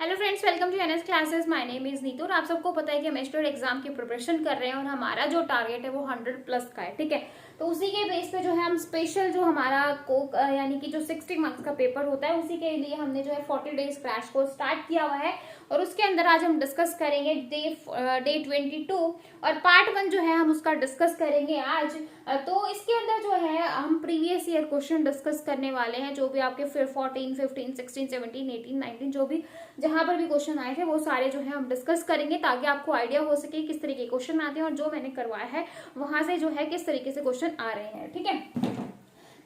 Hello friends, welcome to NS classes. My name is Neetu और आप सबको पता है कि हम एस्टेट एग्जाम की प्रिपरेशन कर रहे हैं और हमारा जो टारगेट है वो 100 प्लस का है। ठीक है, तो उसी के बेस पे जो है हम स्पेशल जो हमारा कोक यानी कि जो 60 मार्क्स का पेपर होता है उसी के लिए हमने जो है 40 डेज क्रैश कोर्स स्टार्ट किया हुआ है और उसके अंदर आज हम डिस्कस करेंगे डे 22 और पार्ट 1 जो है हम उसका डिस्कस करेंगे आज। तो इसके अंदर जो है हम प्रीवियस ईयर क्वेश्चन डिस्कस करने वाले हैं, जो भी आपके फिर 14, 15, 16, 17, 18, 19 जो भी जहां पर भी क्वेश्चन आए थे वो सारे जो है हम डिस्कस करेंगे ताकि आपको आइडिया हो सके किस तरीके के क्वेश्चन आते हैं और जो मैंने करवाया है वहां से जो है किस तरीके से क्वेश्चन आ रहे हैं। ठीक है,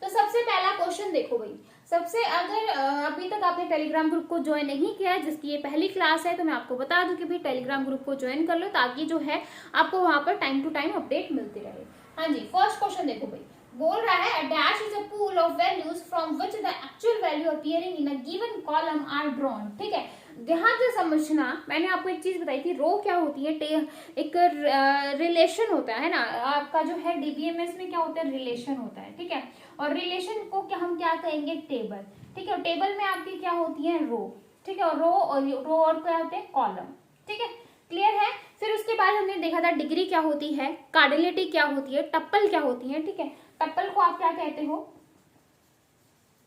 तो सबसे पहला क्वेश्चन देखो भाई। सबसे अगर अभी तक आपने टेलीग्राम ग्रुप को ज्वाइन नहीं किया है, जिसकी ये पहली क्लास है, तो मैं आपको बता दूं कि भाई टेलीग्राम ग्रुप को ज्वाइन कर लो ताकि जो है आपको वहां पर टाइम टू टाइम अपडेट मिलती रहे। हाँ जी, फर्स्ट क्वेश्चन देखो भाई। बोल रहा है a dash is a pool of values from which the actual value appearing in a given column are drawn। ठीक है, ध्यान से समझना। मैंने आपको एक चीज बताई थी, रो क्या होती है, एक रिलेशन होता है ना आपका जो है डीबीएमएस में क्या होता है, रिलेशन होता है। ठीक है, और रिलेशन को क्या हम क्या कहेंगे, टेबल। ठीक है, टेबल में आपकी क्या होती है, रो। ठीक है, और रो और क्या होते हैं, कॉलम। ठीक है, क्लियर है। फिर उसके बाद हमने देखा था डिग्री क्या होती है, कार्डिनलिटी क्या होती है, टप्पल क्या होती है। ठीक है, टप्पल को आप क्या कहते हो,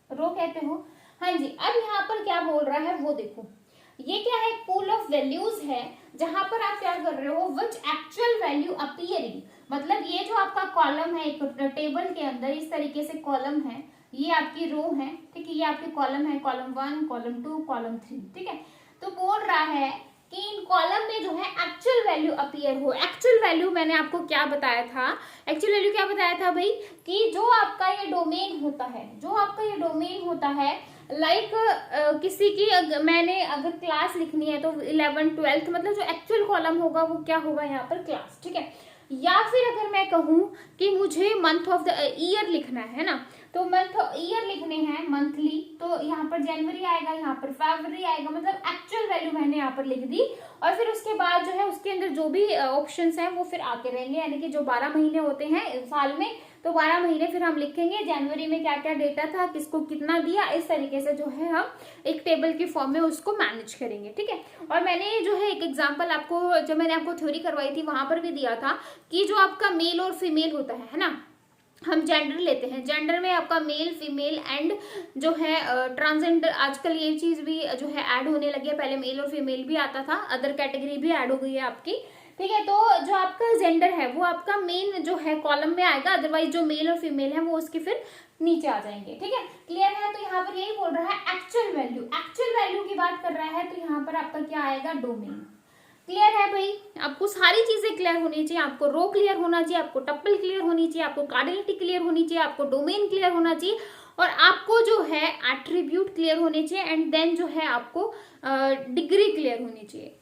रो कहते हो। हाँ जी, अब यहाँ पर क्या बोल रहा है वो देखो। ये क्या है, पूल ऑफ वैल्यूज है जहां पर आप क्या कर रहे हो, विच एक्चुअल वैल्यू अपीयरिंग। मतलब ये जो आपका कॉलम है एक टेबल के अंदर इस तरीके से कॉलम है, ये आपकी रो है। ठीक है, ये आपकी कॉलम है, कॉलम 1, कॉलम 2, कॉलम 3। ठीक है, तो बोल रहा है कि इन कॉलम में जो है एक्चुअल वैल्यू अपीयर हो। एक्चुअल वैल्यू मैंने आपको क्या बताया था, एक्चुअल वैल्यू क्या बताया था भाई, कि जो आपका ये डोमेन होता है, जो आपका ये डोमेन होता है लाइक किसी की मैंने अगर क्लास लिखनी है तो 11, 12 मतलब जो एक्चुअल कॉलम होगा वो क्या होगा यहाँ पर, क्लास। ठीक है, या फिर अगर मैं कहूँ कि मुझे मंथ ऑफ द ईयर लिखना है ना, तो मंथ ईयर लिखने हैं मंथली, तो यहाँ पर जनवरी आएगा, यहाँ पर फरवरी आएगा। मतलब एक्चुअल वैल्यू मैंने यहाँ पर लिख दी और फिर उसके बाद जो है उसके अंदर जो भी ऑप्शंस हैं वो फिर आते रहेंगे, यानी कि जो 12 महीने होते हैं साल में, तो 12 महीने फिर हम लिखेंगे जनवरी में क्या क्या डेटा था, किसको कितना दिया, इस तरीके से जो है हम एक टेबल की फॉर्म में उसको मैनेज करेंगे। ठीक है, और मैंने जो है एक एग्जांपल आपको, जब मैंने आपको थ्योरी करवाई थी वहां पर भी दिया था कि जो आपका मेल और फीमेल होता है ना, हम जेंडर लेते हैं, जेंडर में आपका मेल, फीमेल एंड जो है ट्रांसजेंडर, आजकल ये चीज भी जो है ऐड होने लगी है। पहले मेल और फीमेल भी आता था, अदर कैटेगरी भी ऐड हो गई है आपकी। ठीक है, तो जो आपका जेंडर है वो आपका मेन जो है कॉलम में आएगा, अदरवाइज जो मेल और फीमेल है वो उसके फिर नीचे आ जाएंगे। ठीक है, क्लियर है। तो यहाँ पर यही बोल रहा है एक्चुअल वैल्यू, एक्चुअल वैल्यू की बात कर रहा है, तो यहाँ पर आपका क्या आएगा, डोमेन। क्लियर है भाई, आपको सारी चीजें क्लियर होनी चाहिए, आपको रो क्लियर होना चाहिए, आपको टप्पल क्लियर होनी चाहिए, आपको कार्डिनलिटी क्लियर होनी चाहिए, आपको डोमेन क्लियर होना चाहिए और आपको जो है एट्रीब्यूट क्लियर होने चाहिए एंड देन जो है आपको डिग्री क्लियर होनी चाहिए।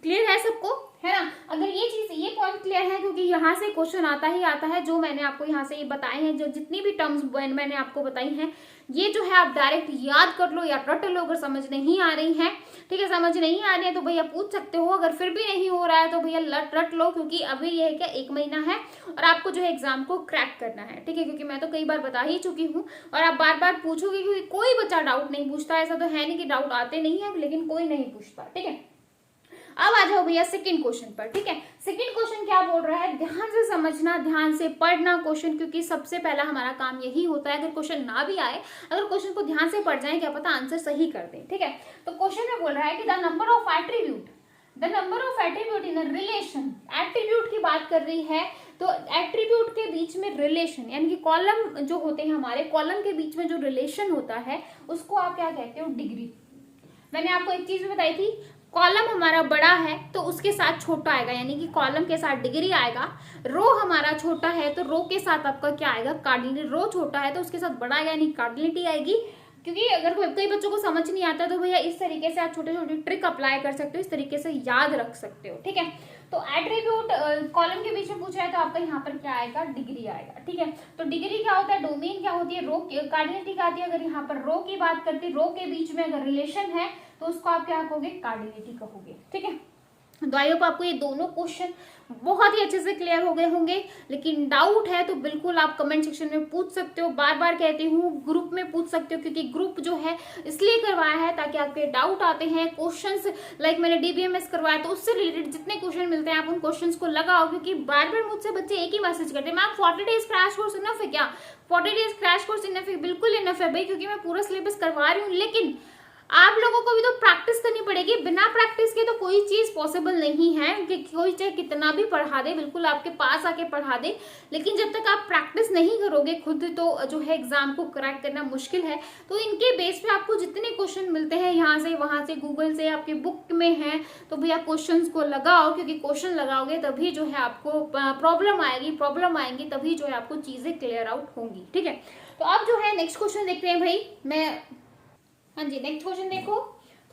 क्लियर है सबको, है ना। अगर ये चीज, ये पॉइंट क्लियर है, क्योंकि यहाँ से क्वेश्चन आता ही आता है, जो मैंने आपको यहाँ से ये बताए हैं, जो जितनी भी टर्म्स मैंने आपको बताई हैं, ये जो है आप डायरेक्ट याद कर लो या रट लो अगर समझ नहीं आ रही है। ठीक है, समझ नहीं आ रही है तो भैया पूछ सकते हो, अगर फिर भी नहीं हो रहा है तो भैया रट लो, क्योंकि अभी ये है क्या, 1 महीना है और आपको जो है एग्जाम को क्रैक करना है। ठीक है, क्योंकि मैं तो कई बार बता ही चुकी हूँ और आप बार बार पूछोगे, क्योंकि कोई बच्चा डाउट नहीं पूछता, ऐसा तो है नहीं कि डाउट आते नहीं है, लेकिन कोई नहीं पूछता। ठीक है, अब आ जाओ भैया सेकंड क्वेश्चन पर। ठीक है, सेकंड क्वेश्चन क्या बोल रहा है, ध्यान से समझना, ध्यान से पढ़ना क्वेश्चन, क्योंकि सबसे पहला हमारा काम यही होता है, अगर क्वेश्चन ना भी आए, अगर क्वेश्चन को ध्यान से पढ़ जाए, क्या पता आंसर सही कर दें। ठीक है, तो क्वेश्चन में बोल रहा है कि the number of attribute in a relation, attribute की बात कर रही है, तो एट्रीब्यूट के बीच में रिलेशन, यानी कि कॉलम जो होते हैं हमारे, कॉलम के बीच में जो रिलेशन होता है उसको आप क्या कहते हो, डिग्री। मैंने आपको एक चीज बताई थी, कॉलम हमारा बड़ा है तो उसके साथ छोटा आएगा, यानी कि कॉलम के साथ डिग्री आएगा। रो हमारा छोटा है तो रो के साथ आपका क्या आएगा, कार्डिनलिटी। रो छोटा है तो उसके साथ बड़ा आएगा, यानी कार्डिनलिटी आएगी। क्योंकि अगर कई बच्चों को समझ नहीं आता तो भैया इस तरीके से आप छोटे छोटे ट्रिक अप्लाई कर सकते हो, इस तरीके से याद रख सकते हो। ठीक है, तो एट्रीब्यूट कॉलम के बीच में पूछा है तो आपका यहाँ पर क्या आएगा, डिग्री आएगा। ठीक है, तो डिग्री क्या होता है, डोमेन क्या होती है, रो, कार्डिनलिटी क्या आती है। अगर यहाँ पर रो की बात करते, रो के बीच में अगर रिलेशन है तो उसको आप क्या कहोगे, कार्डिनलिटी कहोगे। ठीक है, तो आई होप आपको ये दोनों क्वेश्चन बहुत ही अच्छे से क्लियर हो गए होंगे। लेकिन डाउट है तो बिल्कुल आप कमेंट सेक्शन में पूछ सकते हो, बार बार कहती हूँ ग्रुप में पूछ सकते हो, क्योंकि ग्रुप जो है इसलिए करवाया है ताकि आपके डाउट आते हैं क्वेश्चंस, लाइक मैंने डीबीएमएस करवाया तो उससे रिलेटेड जितने क्वेश्चन मिलते हैं आप उन क्वेश्चंस को लगाओ, क्योंकि बार बार मुझसे बच्चे एक ही मैसेज करते हैं ma'am 40 days crash course enough है क्या, 40 डेज क्रैश कोर्स इनफ है? बिल्कुल इनफ है भाई, क्योंकि मैं पूरा सिलेबस करवा रही हूँ, लेकिन आप लोगों को भी तो प्रैक्टिस करनी पड़ेगी। बिना प्रैक्टिस के तो कोई चीज पॉसिबल नहीं है कि कोई चाहे कितना भी पढ़ा दे, बिल्कुल आपके पास आके पढ़ा दे, लेकिन जब तक आप प्रैक्टिस नहीं करोगे खुद तो जो है एग्जाम को क्रैक करना मुश्किल है। तो इनके बेस पे आपको जितने क्वेश्चन मिलते हैं यहाँ से वहां से गूगल से आपके बुक में है तो भैया क्वेश्चन को लगाओ, क्योंकि क्वेश्चन लगाओगे तभी जो है आपको प्रॉब्लम आएगी तभी जो है आपको चीजें क्लियर आउट होंगी। ठीक है, तो अब जो है नेक्स्ट क्वेश्चन देखते हैं भाई। हाँ जी, नेक्स्ट क्वेश्चन देखो।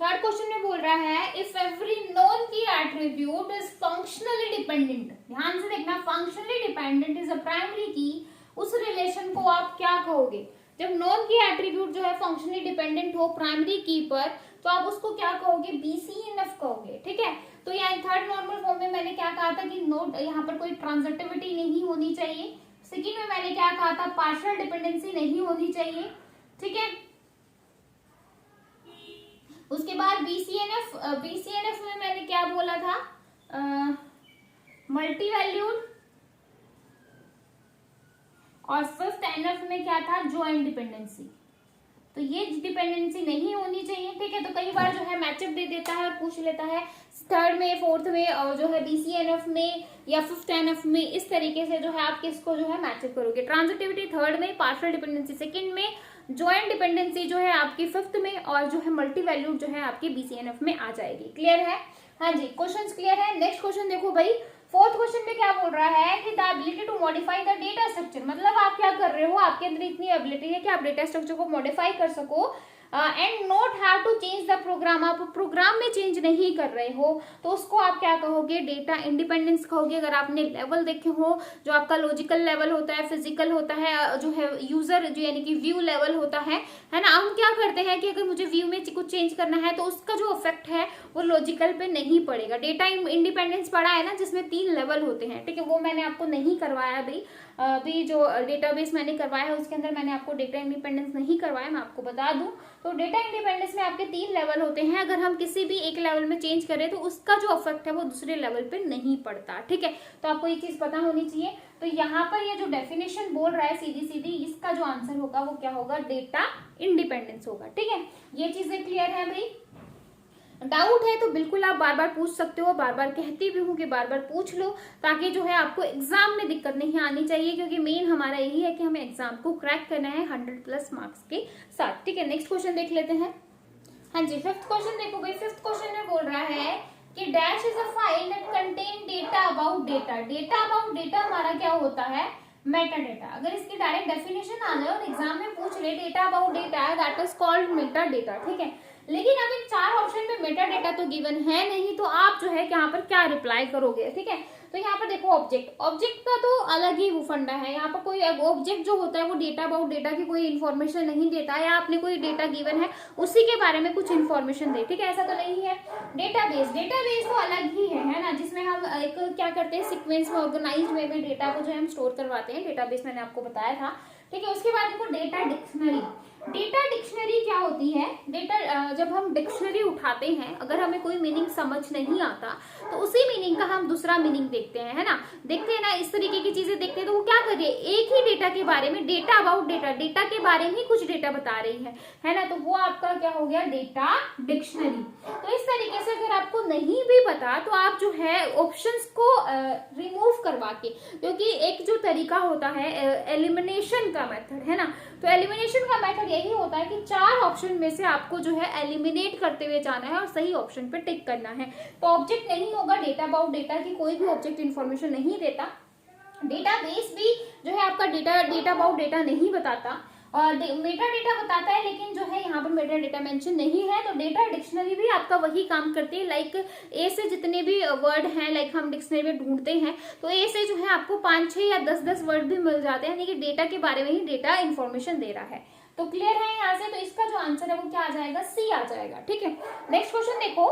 थर्ड क्वेश्चन में बोल रहा है इफ एवरी नोन की एट्रीब्यूट इज फंक्शनली डिपेंडेंट, ध्यान से देखना, functionally dependent is a primary की, उस रिलेशन को आप क्या कहोगे? जब नोन की एट्रीब्यूट जो है फंक्शनली डिपेंडेंट हो प्राइमरी की पर, तो आप उसको क्या कहोगे? BCNF कहोगे। ठीक है, तो यहाँ थर्ड नॉर्मल फॉर्म में मैंने क्या कहा था कि नोट यहाँ पर कोई ट्रांजिटिविटी नहीं होनी चाहिए। सेकेंड में मैंने क्या कहा था? पार्शियल डिपेंडेंसी नहीं होनी चाहिए। ठीक है, उसके बाद BCNF में मैंने क्या बोला था? मल्टी वैल्यूड, और फिफ्थ NF में क्या था? Joint dependency. तो ये डिपेंडेंसी नहीं होनी चाहिए। ठीक है, तो कई बार जो है मैचअप दे देता है और पूछ लेता है थर्ड में, फोर्थ में, और जो है BCNF में या फिफ्थ NF में, इस तरीके से जो है आप किसको जो है मैचअप करोगे? ट्रांजिटिविटी थर्ड में, पार्शियल डिपेंडेंसी सेकंड में, ज्वाइंट डिपेंडेंसी जो है आपकी फिफ्थ में, और जो है मल्टी वैल्यूड जो है आपकी BCNF में आ जाएगी। क्लियर है? हाँ जी, क्वेश्चन क्लियर है। नेक्स्ट क्वेश्चन देखो भाई, फोर्थ क्वेश्चन में क्या बोल रहा है कि the ability to modify the data structure, मतलब आप क्या कर रहे हो, आपके अंदर इतनी एबिलिटी है कि आप डेटा स्ट्रक्चर को मॉडिफाई कर सको and not have to change the program, आप प्रोग्राम में चेंज नहीं कर रहे हो, तो उसको आप क्या कहोगे? डेटा इंडिपेंडेंस कहोगे। अगर आपने लेवल देखे हो, जो आपका लॉजिकल लेवल होता है, फिजिकल होता है, जो है यूजर जो यानी कि व्यू लेवल होता है ना, हम क्या करते हैं कि अगर मुझे व्यू में कुछ चेंज करना है तो उसका जो इफेक्ट है वो लॉजिकल पे नहीं पड़ेगा। डेटा इंडिपेंडेंस पढ़ा है ना, जिसमें 3 लेवल होते हैं। ठीक है, वो मैंने आपको नहीं करवाया अभी जो डेटाबेस मैंने करवाया है उसके अंदर मैंने आपको डेटा इंडिपेंडेंस नहीं करवाया, मैं आपको बता दूं। तो डेटा इंडिपेंडेंस में आपके 3 लेवल होते हैं, अगर हम किसी भी एक लेवल में चेंज करें तो उसका जो इफेक्ट है वो दूसरे लेवल पे नहीं पड़ता। ठीक है, तो आपको ये चीज पता होनी चाहिए। तो यहाँ पर ये जो डेफिनेशन बोल रहा है सीधी सीधी, इसका जो आंसर होगा वो क्या होगा? डेटा इंडिपेंडेंस होगा। ठीक है, ये चीजें क्लियर है भाई? डाउट है तो बिल्कुल आप बार बार पूछ सकते हो, बार बार कहती भी हूँ कि बार बार पूछ लो, ताकि जो है आपको एग्जाम में दिक्कत नहीं आनी चाहिए, क्योंकि मेन हमारा यही है कि हमें एग्जाम को क्रैक करना है 100+ मार्क्स के साथ। ठीक है, नेक्स्ट क्वेश्चन देख लेते हैं। हाँ जी, फिफ्थ क्वेश्चन देखो भाई। फिफ्थ क्वेश्चन में बोल रहा है कि dash is a file that contain data about data. Data about data हमारा क्या होता है? Meta data. अगर इसकी डायरेक्ट डेफिनेशन आ जाए और एग्जाम में पूछ ले data about data that is called Meta data. ठीक है, लेकिन अब इन 4 ऑप्शन में मेटा डेटा तो गिवन है नहीं, तो आप जो है यहाँ पर क्या रिप्लाई करोगे? ठीक है, तो यहाँ पर देखो ऑब्जेक्ट का तो अलग ही वो फंडा है। यहाँ पर कोई ऑब्जेक्ट जो होता है वो डेटा अबाउट डेटा की कोई इन्फॉर्मेशन नहीं देता, या आपने कोई डेटा गिवन है उसी के बारे में कुछ इन्फॉर्मेशन दे। ठीक है, ऐसा तो नहीं है। डेटाबेस तो अलग ही है ना, जिसमें हम एक क्या करते हैं, सीक्वेंस में ऑर्गेनाइज्ड वे में डेटा को जो हम स्टोर करवाते हैं। डेटाबेस मैंने आपको बताया था। ठीक है, उसके बाद देखो डेटा डिक्शनरी। डेटा डिक्शनरी क्या होती है? डेटा जब हम डिक्शनरी उठाते हैं, अगर हमें कोई मीनिंग समझ नहीं आता तो उसी मीनिंग का हम दूसरा मीनिंग देखते हैं, है ना, देखते हैं ना, इस तरीके की चीजें देखते हैं। तो वो क्या कर रही है? एक ही डेटा के बारे में, डेटा अबाउट डेटा, डेटा के बारे में कुछ डेटा बता रही है ना, तो वो आपका क्या हो गया? Data dictionary. तो इस तरीके से अगर आपको नहीं भी पता तो आप जो है ऑप्शंस को रिमूव करवा के, क्योंकि एक जो तरीका होता है एलिमिनेशन का मेथड, है ना, तो एलिमिनेशन का मेथड यही होता है कि 4 ऑप्शन में से आपको जो है एलिमिनेट करते हुए जाना है और सही ऑप्शन पे टिक करना है। तो ऑब्जेक्ट नहीं होगा, डेटा अबाउट डेटा की कोई भी ऑब्जेक्ट इन्फॉर्मेशन नहीं देता। डेटाबेस भी जो है आपका डेटा अबाउट डेटा नहीं बताता, और मेटा डेटा बताता है, लेकिन जो है यहाँ पर मेटा डेटा मेंशन नहीं है। तो डेटा डिक्शनरी भी आपका वही काम करती है। लाइक ए से जितने भी वर्ड हैं, लाइक हम डिक्शनरी में ढूंढते हैं, तो ए से जो है आपको 5, 6 या 10 वर्ड भी मिल जाते हैं, लेकिन डेटा के बारे में ही डेटा इन्फॉर्मेशन दे रहा है। तो क्लियर है यहाँ से? तो इसका जो आंसर है वो क्या आ जाएगा? सी आ जाएगा। ठीक है, नेक्स्ट क्वेश्चन देखो।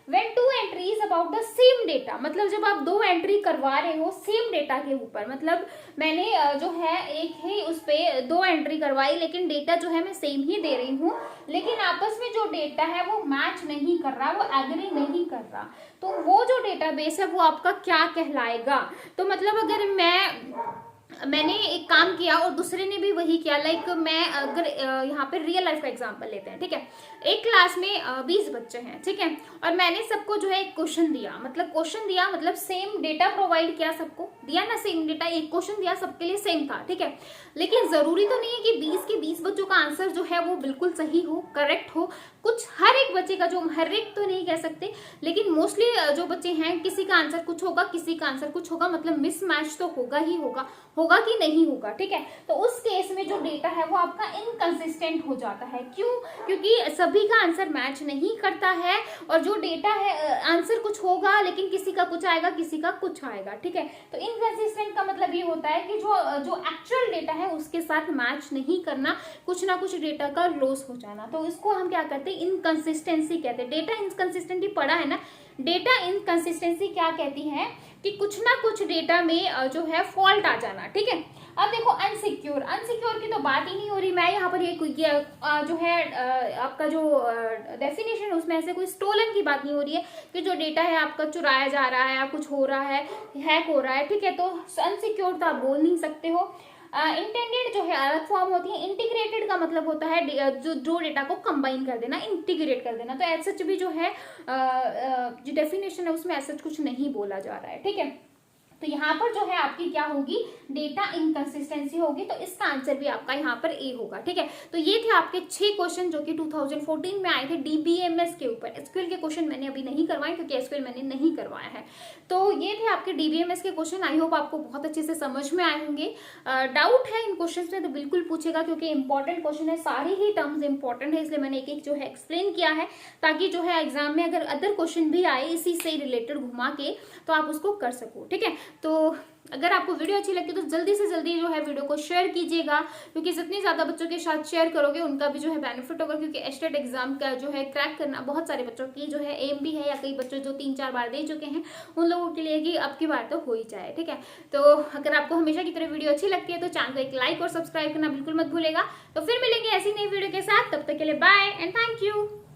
When 2 entries about the same data, मतलब जब आप 2 एंट्री करवा रहे हो सेम डेटा के ऊपर, मतलब मैंने जो है एक ही उस पे 2 एंट्री करवाई लेकिन डेटा जो है मैं सेम ही दे रही हूँ, लेकिन आपस में जो डेटा है वो मैच नहीं कर रहा, वो एग्री नहीं कर रहा, तो वो जो डेटाबेस है वो आपका क्या कहलाएगा। तो मतलब अगर मैंने एक काम किया और दूसरे ने भी वही किया, लाइक मैं अगर यहाँ पे रियल लाइफ का एग्जांपल लेते हैं, ठीक है, एक क्लास में 20 बच्चे हैं, ठीक है, और मैंने सबको जो है एक क्वेश्चन दिया, मतलब सेम डेटा प्रोवाइड किया, सबको दिया ना सेम डेटा, एक क्वेश्चन दिया, सबके लिए सेम था, ठीक है, लेकिन जरूरी तो नहीं है कि 20 के 20 बच्चों का आंसर जो है वो बिल्कुल सही हो, करेक्ट हो, कुछ हर एक बच्चे का, जो हर एक तो नहीं कह सकते, लेकिन मोस्टली जो बच्चे हैं किसी का आंसर कुछ होगा, किसी का आंसर कुछ होगा, मतलब मिसमैच तो होगा ही होगा कि नहीं होगा, ठीक है। तो उस केस में जो डेटा है वो आपका इनकंसिस्टेंट हो जाता है। क्यों? क्योंकि सभी का आंसर मैच नहीं करता है, और जो डेटा है आंसर कुछ होगा लेकिन किसी का कुछ आएगा, किसी का कुछ आएगा, ठीक है। तो इनकंसिस्टेंट का मतलब ये होता है कि जो एक्चुअल डेटा है उसके साथ मैच नहीं करना, कुछ ना कुछ डेटा का लॉस हो जाना, तो इसको हम क्या करते हैं, इनकंसिस्टेंसी कहते हैं। डेटा इनकंसिस्टेंसी पढ़ा है ना, डेटा इनकंसिस्टेंसी क्या कहती है कि कुछ ना कुछ डेटा में जो है फॉल्ट आ जाना, ठीक है। अब देखो अनसिक्योर की तो बात ही नहीं हो रही, मैं यहाँ पर ये जो है आपका जो डेफिनेशन है उसमें ऐसे कोई स्टोलन की बात नहीं हो रही है कि जो डेटा है आपका चुराया जा रहा है या कुछ हो रहा है, हैक हो रहा है, ठीक है, तो अनसिक्योर तो आप बोल नहीं सकते हो। इंटेंडेड जो है अलग फॉर्म होती है, इंटीग्रेटेड का मतलब होता है जो डेटा को कंबाइन कर देना, इंटीग्रेट कर देना, तो एज सच भी जो है जो डेफिनेशन है उसमें एज सच कुछ नहीं बोला जा रहा है, ठीक है। तो यहाँ पर जो है आपकी क्या होगी, डेटा इनकंसिस्टेंसी होगी, तो इसका आंसर भी आपका यहाँ पर ए होगा, ठीक है। तो ये थे आपके 6 क्वेश्चन जो कि 2014 में आए थे डीबीएमएस के ऊपर। एसक्यूएल के क्वेश्चन मैंने अभी नहीं करवाए क्योंकि एसक्यूएल मैंने नहीं करवाया है। तो ये थे आपके डीबीएमएस के क्वेश्चन, आई होप आपको बहुत अच्छे से समझ में आए होंगे। डाउट है इन क्वेश्चन में तो बिल्कुल पूछेगा, क्योंकि इंपॉर्टेंट क्वेश्चन है, सारे ही टर्म्स इंपॉर्टेंट है, इसलिए मैंने एक एक जो है एक्सप्लेन किया है, ताकि जो है एग्जाम में अगर अदर क्वेश्चन भी आए इसी से रिलेटेड घुमा के तो आप उसको कर सको, ठीक है। तो अगर आपको वीडियो अच्छी लगती है तो जल्दी से जल्दी जो है वीडियो को शेयर कीजिएगा, क्योंकि जितनी ज्यादा बच्चों के साथ शेयर करोगे उनका भी जो है बेनिफिट होगा, क्योंकि एस्टेट एग्जाम का जो है क्रैक करना बहुत सारे बच्चों की जो है एम भी है, या कई बच्चों जो 3-4 बार दे चुके हैं उन लोगों के लिए कि अब की बार तो हो ही जाए, ठीक है। तो अगर आपको हमेशा की तरह वीडियो अच्छी लगती है तो चैनल को एक लाइक और सब्सक्राइब करना बिल्कुल मत भूलेगा। तो फिर मिलेंगे ऐसी नई वीडियो के साथ, तब तक के लिए बाय एंड थैंक यू।